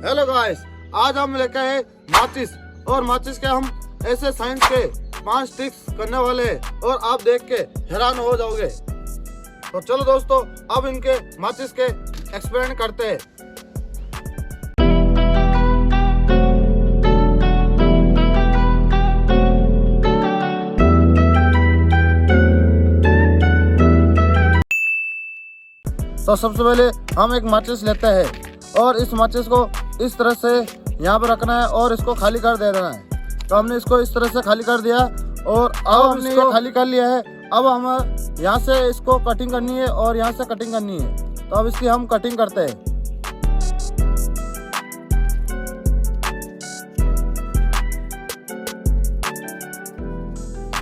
Hello guys, आज हम लेकर आए माचिस और माचिस के हम ऐसे साइंस के 5 ट्रिक्स करने वाले हैं और आप देख के हैरान हो जाओगे। तो चलो दोस्तों, अब इनके माचिस के एक्सपेरिमेंट करते हैं। तो सबसे पहले हम एक माचिस लेते हैं और इस माचिस को इस तरह से यहाँ पर रखना है और इसको खाली कर दे देना है। तो हमने इसको इस तरह से खाली कर दिया और अब हमने इसको खाली कर लिया है। अब हम यहाँ से इसको कटिंग करनी है और यहाँ से कटिंग करनी है। तो अब इसकी हम कटिंग करते हैं।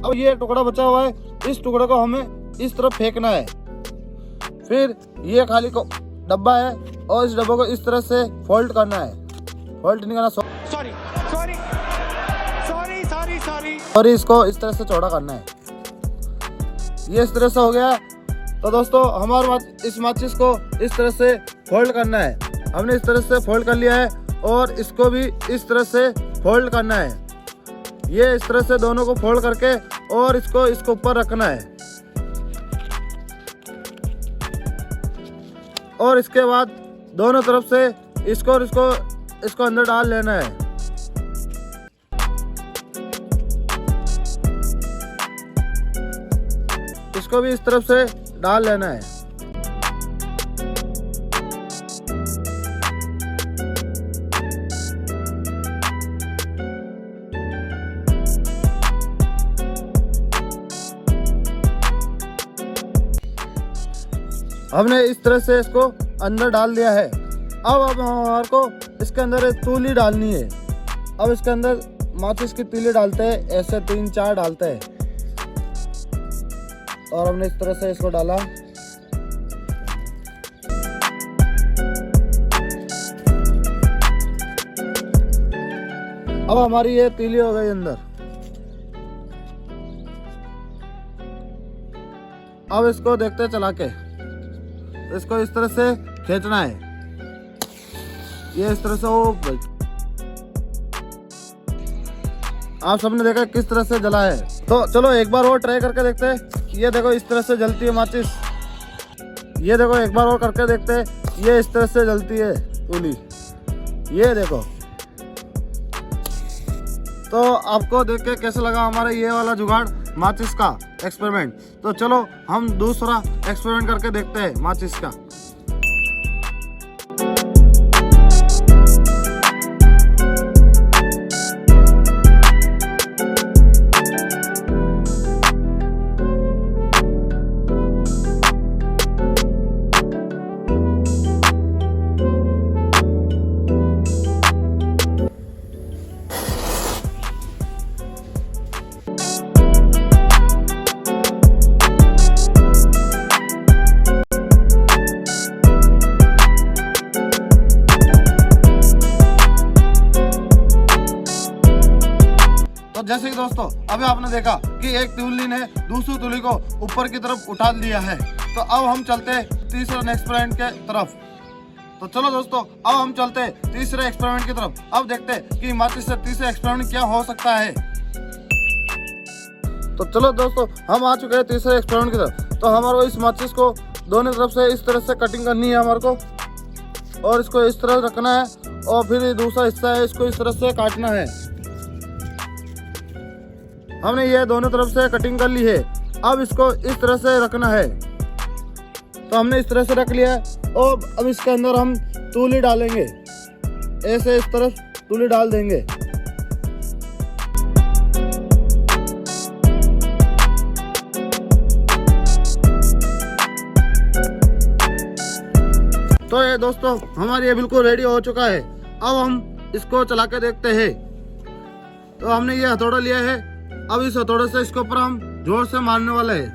अब ये टुकड़ा बचा हुआ है, इस टुकड़े को हमें इस तरफ फेंकना है। फिर ये खाली को डब्बा है और इस डब्बे को इस तरह से फोल्ड करना है। फोल्ड नहीं करना, सॉरी और इसको इस तरह से चौड़ा करना है। ये इस तरह से हो गया। तो दोस्तों, हमारे इस माचिस को इस तरह से फोल्ड करना है। हमने इस तरह से फोल्ड कर लिया है और इसको भी इस तरह से फोल्ड करना है। ये इस तरह से दोनों को फोल्ड करके और इसको ऊपर रखना है और इसके बाद दोनों तरफ से इसको अंदर डाल लेना है। इसको भी इस तरफ से डाल लेना है। हमने इस तरह से इसको अंदर डाल दिया है। अब हमारे को इसके अंदर एक तीली डालनी है। अब इसके अंदर माचिस की तीली डालते हैं, ऐसे 3-4 डालते हैं और हमने इस तरह से इसको डाला। अब हमारी ये तीली हो गई अंदर। अब इसको देखते चला के इसको इस तरह से खींचना है। ये इस तरह से आप सबने देखा किस तरह से जला है। तो चलो एक बार और ट्राई करके देखते हैं। ये देखो इस तरह से जलती है माचिस। ये देखो एक बार और करके देखते हैं। ये इस तरह से जलती है तीली। ये देखो। तो आपको देख के कैसा लगा हमारा ये वाला जुगाड़ माचिस का एक्सपेरिमेंट? तो चलो हम दूसरा एक्सपेरिमेंट करके देखते हैं माचिस का। जैसे कि दोस्तों अभी आपने देखा कि एक तीली ने दूसरी तीली को ऊपर की तरफ उठा लिया है। तो अब हम चलते हैं तीसरे एक्सपेरिमेंट के तरफ। तो चलो दोस्तों, अब हम चलते हैं तीसरे एक्सपेरिमेंट की तरफ। अब देखते हैं कि माचिस से तीसरे एक्सपेरिमेंट क्या हो सकता है। तो चलो दोस्तों, हम आ चुके हैं तीसरे एक्सपेरिमेंट की तरफ। तो हमारे को इस माचिस को दोनों तरफ से इस तरह से कटिंग करनी है हमारे को और इसको इस तरह रखना है और फिर दूसरा हिस्सा है इसको इस तरह से काटना है। हमने ये दोनों तरफ से कटिंग कर ली है। अब इसको इस तरह से रखना है। तो हमने इस तरह से रख लिया है और अब इसके अंदर हम तीली डालेंगे। ऐसे इस तरफ तीली डाल देंगे। तो ये दोस्तों, हमारी ये बिल्कुल रेडी हो चुका है। अब हम इसको चला के देखते हैं। तो हमने ये हथौड़ा लिया है। अब इस हथौड़े से इसके ऊपर हम जोर से मारने वाले हैं।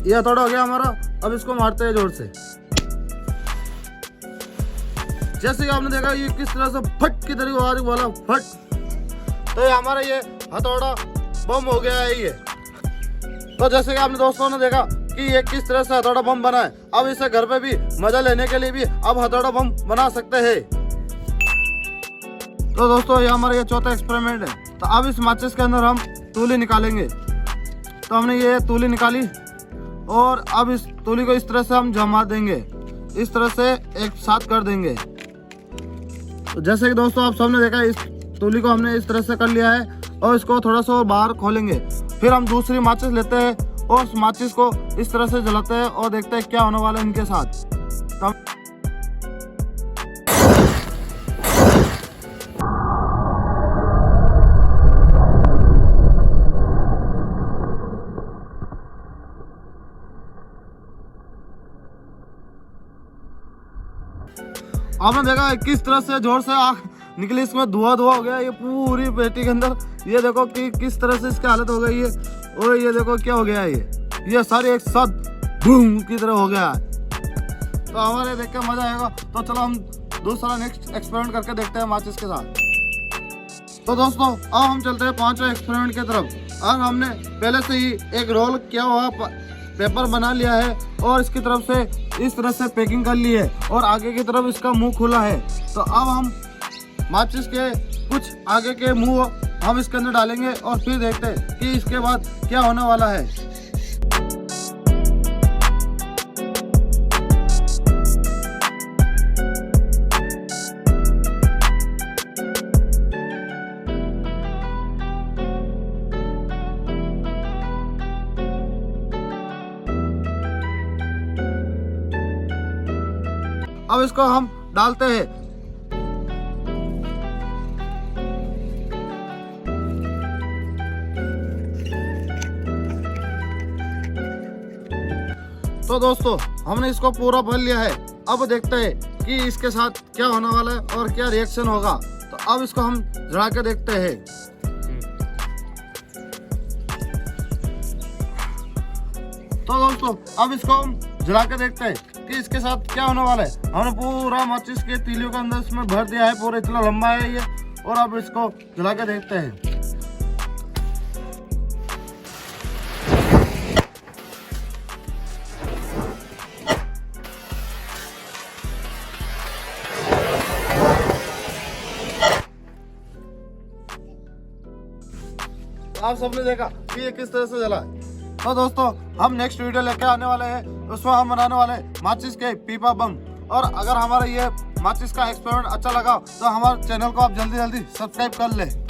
ये हथौड़ा हो गया हमारा। अब इसको मारते हैं जोर से। जैसे कि आपने देखा ये किस तरह से फट की तरह आवाज वाला फट। तो ये हमारा ये हथौड़ा बम हो गया है। ये तो जैसे कि आपने दोस्तों ने देखा कि ये किस तरह से हथौड़ा बम बना है, अब इसे घर पे भी मजा लेने के लिए भी अब हथौड़ा बम बना सकते हैं। तो दोस्तों ये हमारा ये चौथा एक्सपेरिमेंट है। तो अब इस माचिस के अंदर हम तूली निकालेंगे। तो हमने ये तूली निकाली और अब इस तूली को इस तरह से हम जमा देंगे, इस तरह से एक साथ कर देंगे। तो जैसे कि दोस्तों आप सबने देखा इस तूली को हमने इस तरह से कर लिया है और इसको थोड़ा सा और बाहर खोलेंगे। फिर हम दूसरी माचिस लेते हैं और उस माचिस को इस तरह से जलाते हैं और देखते हैं क्या होने वाला है इनके साथ। तब आपने देखा किस तरह से जोर से आग निकली, इसमें धुआं हो गया ये पूरी पेटी के अंदर। ये देखो कि किस तरह से इसकी हालत हो गई है और ये देखो क्या हो गया है, ये सारे एक साथ बूम की तरह हो गया है। तो हमारे देख के मजा आएगा। तो चलो हम दूसरा नेक्स्ट एक्सपेरिमेंट करके देखते हैं माचिस के साथ। तो दोस्तों अब हम चलते हैं पांचवें एक्सपेरिमेंट की तरफ। और हमने पहले से ही एक रोल किया हुआ पेपर बना लिया है और इसकी तरफ से इस तरह से पैकिंग कर ली है और आगे की तरफ इसका मुंह खुला है। तो अब हम माचिस के कुछ आगे के मुंह हम इसके अंदर डालेंगे और फिर देखते हैं कि इसके बाद क्या होने वाला है। अब इसको हम डालते हैं। तो दोस्तों हमने इसको पूरा भर लिया है। अब देखते हैं कि इसके साथ क्या होने वाला है और क्या रिएक्शन होगा। तो अब इसको हम जला के देखते हैं। तो दोस्तों अब इसको हम जला के देखते हैं कि इसके साथ क्या होने वाला है। हमने पूरा माचिस के तीलियों के अंदर इसमें भर दिया है, पूरा इतना लंबा है ये। और अब इसको जला के देखते हैं। आप सबने देखा कि ये किस तरह से जला है। तो दोस्तों हम नेक्स्ट वीडियो लेके आने वाले हैं, उसमें हम बनाने वाले हैं माचिस के पीपा बम। और अगर हमारा ये माचिस का एक्सपेरिमेंट अच्छा लगा तो हमारे चैनल को आप जल्दी सब्सक्राइब कर ले।